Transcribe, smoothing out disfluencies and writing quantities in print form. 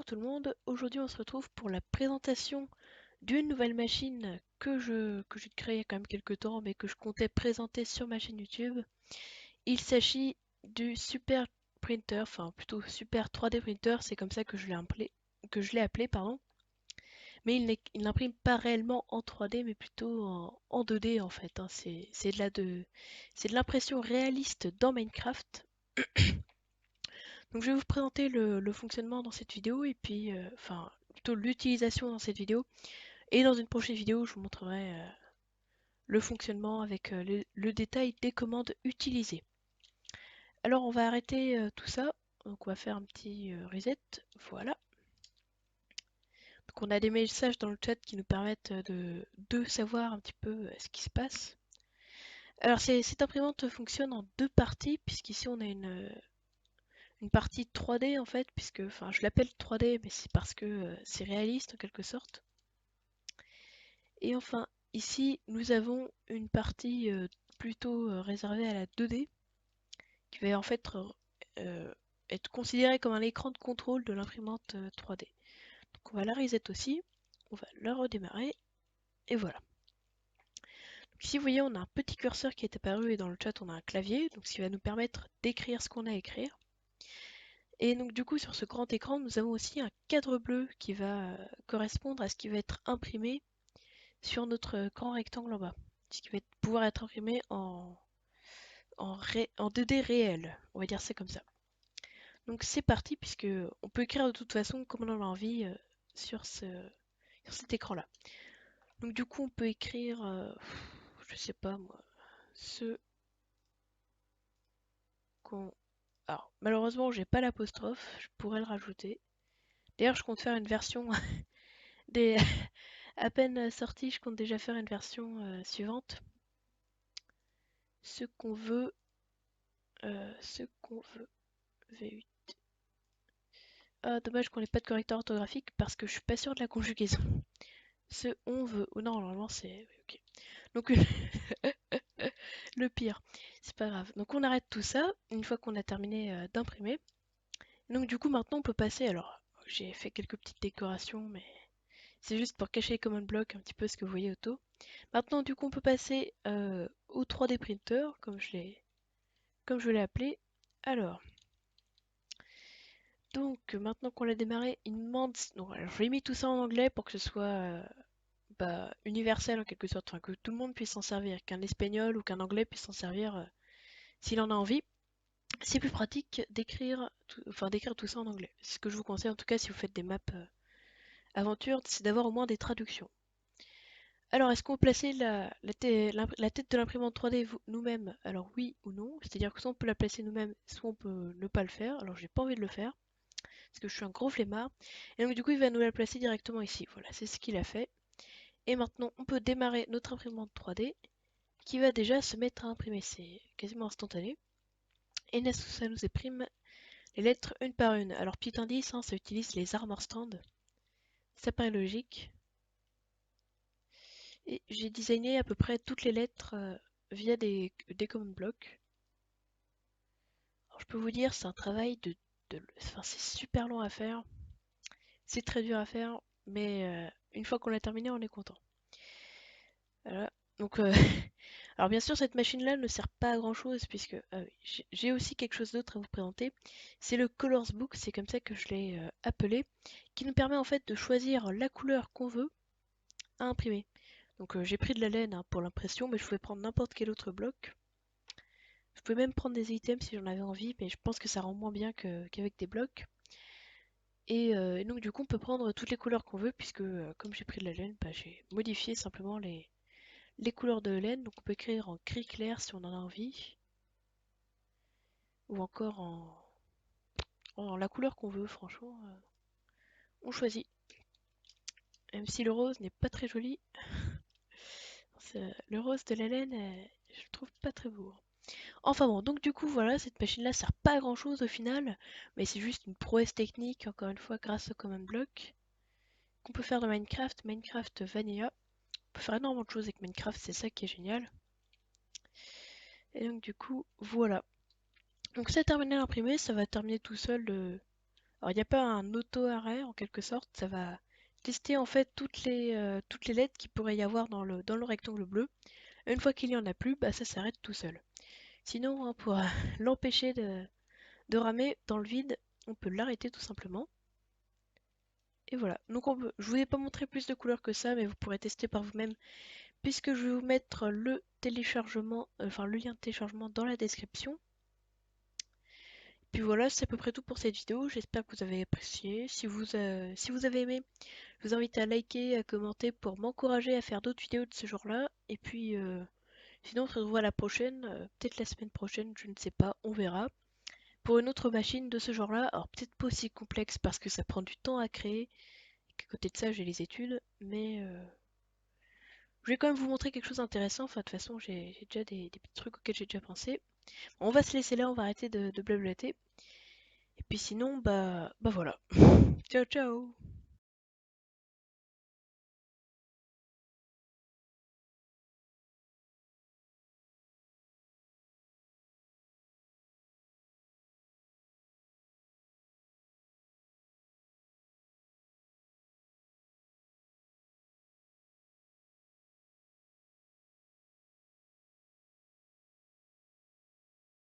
tout le monde, aujourd'hui on se retrouve pour la présentation d'une nouvelle machine que j'ai créée il y a quand même quelques temps mais que je comptais présenter sur ma chaîne YouTube. Il s'agit du Super Printer, enfin plutôt Super 3D Printer, c'est comme ça que je l'ai appelé, pardon. Mais il n'imprime pas réellement en 3D mais plutôt en 2D en fait, hein. C'est de l'impression réaliste dans Minecraft. Donc je vais vous présenter le fonctionnement dans cette vidéo et puis, enfin, plutôt l'utilisation dans cette vidéo. Et dans une prochaine vidéo, je vous montrerai le fonctionnement avec le détail des commandes utilisées. Alors on va arrêter tout ça. Donc on va faire un petit reset. Voilà. Donc on a des messages dans le chat qui nous permettent de savoir un petit peu ce qui se passe. Alors cette imprimante fonctionne en deux parties, puisqu'ici on a une partie 3D en fait, puisque, enfin, je l'appelle 3D, mais c'est parce que c'est réaliste en quelque sorte. Et enfin, ici, nous avons une partie plutôt réservée à la 2D, qui va en fait être considérée comme un écran de contrôle de l'imprimante 3D. Donc on va la reset aussi, on va la redémarrer, et voilà. Donc ici, vous voyez, on a un petit curseur qui est apparu, et dans le chat, on a un clavier, donc ce qui va nous permettre d'écrire ce qu'on a à écrire. Et donc du coup sur ce grand écran nous avons aussi un cadre bleu qui va correspondre à ce qui va être imprimé sur notre grand rectangle en bas. Ce qui va pouvoir être imprimé en 2D réel, on va dire c'est comme ça. Donc c'est parti puisque on peut écrire de toute façon comme on en a envie sur, sur cet écran là. Donc du coup on peut écrire, je sais pas moi, ce qu'on... Alors malheureusement j'ai pas l'apostrophe, je pourrais le rajouter. D'ailleurs je compte faire une version des... à peine sortie, je compte déjà faire une version suivante. Ce qu'on veut, V8. Ah, dommage qu'on n'ait pas de correcteur orthographique parce que je suis pas sûre de la conjugaison. Ce on veut. Oh non, normalement c'est. Oui, ok. Donc le pire, c'est pas grave. Donc on arrête tout ça une fois qu'on a terminé d'imprimer. Donc du coup maintenant on peut passer. Alors j'ai fait quelques petites décorations, mais c'est juste pour cacher les command blocks un petit peu ce que vous voyez autour. Maintenant du coup on peut passer au 3D printer comme je l'ai appelé. Alors. Donc maintenant qu'on l'a démarré, il me demande. Donc, alors, je l'ai mis tout ça en anglais pour que ce soit universel en quelque sorte, enfin, que tout le monde puisse s'en servir, qu'un espagnol ou qu'un anglais puisse s'en servir s'il en a envie. C'est plus pratique d'écrire tout ça en anglais. C'est ce que je vous conseille en tout cas si vous faites des maps aventure, c'est d'avoir au moins des traductions. Alors, est-ce qu'on peut placer la tête de l'imprimante 3D nous-mêmes? Alors oui ou non, c'est-à-dire que soit on peut la placer nous-mêmes, soit on peut ne pas le faire. Alors j'ai pas envie de le faire, parce que je suis un gros flemmard. Et donc du coup il va nous la placer directement ici. Voilà, c'est ce qu'il a fait. Et maintenant on peut démarrer notre imprimante 3D qui va déjà se mettre à imprimer. C'est quasiment instantané. Et ça nous imprime les lettres une par une. Alors petit indice, hein, ça utilise les armor stands. Ça paraît logique. Et j'ai designé à peu près toutes les lettres via des command blocks. Alors je peux vous dire, c'est un travail enfin, c'est super long à faire. C'est très dur à faire, mais une fois qu'on l'a terminé, on est content. Voilà. Donc, alors bien sûr, cette machine-là ne sert pas à grand-chose puisque oui, j'ai aussi quelque chose d'autre à vous présenter. C'est le Colors Book, c'est comme ça que je l'ai appelé, qui nous permet en fait de choisir la couleur qu'on veut à imprimer. Donc j'ai pris de la laine hein, pour l'impression, mais je pouvais prendre n'importe quel autre bloc. Je pouvais même prendre des items si j'en avais envie, mais je pense que ça rend moins bien qu'avec des blocs. Et donc du coup, on peut prendre toutes les couleurs qu'on veut puisque comme j'ai pris de la laine, bah, j'ai modifié simplement les couleurs de laine. Donc on peut écrire en gris clair si on en a envie, ou encore en la couleur qu'on veut, franchement, on choisit. Même si le rose n'est pas très joli, le rose de la laine, je le trouve pas très beau. Enfin bon, donc du coup voilà, cette machine-là sert pas à grand chose au final, mais c'est juste une prouesse technique, encore une fois, grâce au command block, qu'on peut faire dans Minecraft, Minecraft Vanilla. On peut faire énormément de choses avec Minecraft, c'est ça qui est génial. Et donc du coup, voilà. Donc c'est terminé d'imprimer, ça va terminer tout seul Alors il n'y a pas un auto-arrêt en quelque sorte, ça va tester en fait toutes les lettres qu'il pourrait y avoir dans le rectangle bleu. Une fois qu'il n'y en a plus, bah ça s'arrête tout seul. Sinon, hein, pour l'empêcher de ramer dans le vide, on peut l'arrêter tout simplement. Et voilà. Donc je vous ai pas montré plus de couleurs que ça, mais vous pourrez tester par vous-même, puisque je vais vous mettre le téléchargement, enfin le lien de téléchargement dans la description. Puis voilà, c'est à peu près tout pour cette vidéo. J'espère que vous avez apprécié. Si vous avez aimé, je vous invite à liker, à commenter pour m'encourager à faire d'autres vidéos de ce genre-là. Et puis, sinon, on se retrouve à la prochaine, peut-être la semaine prochaine, je ne sais pas, on verra. Pour une autre machine de ce genre-là, alors peut-être pas aussi complexe parce que ça prend du temps à créer, et qu'à côté de ça, j'ai les études, mais je vais quand même vous montrer quelque chose d'intéressant. Enfin, de toute façon, j'ai déjà des petits trucs auxquels j'ai déjà pensé. On va se laisser là, on va arrêter de blablater. Et puis sinon, bah voilà. Ciao ciao!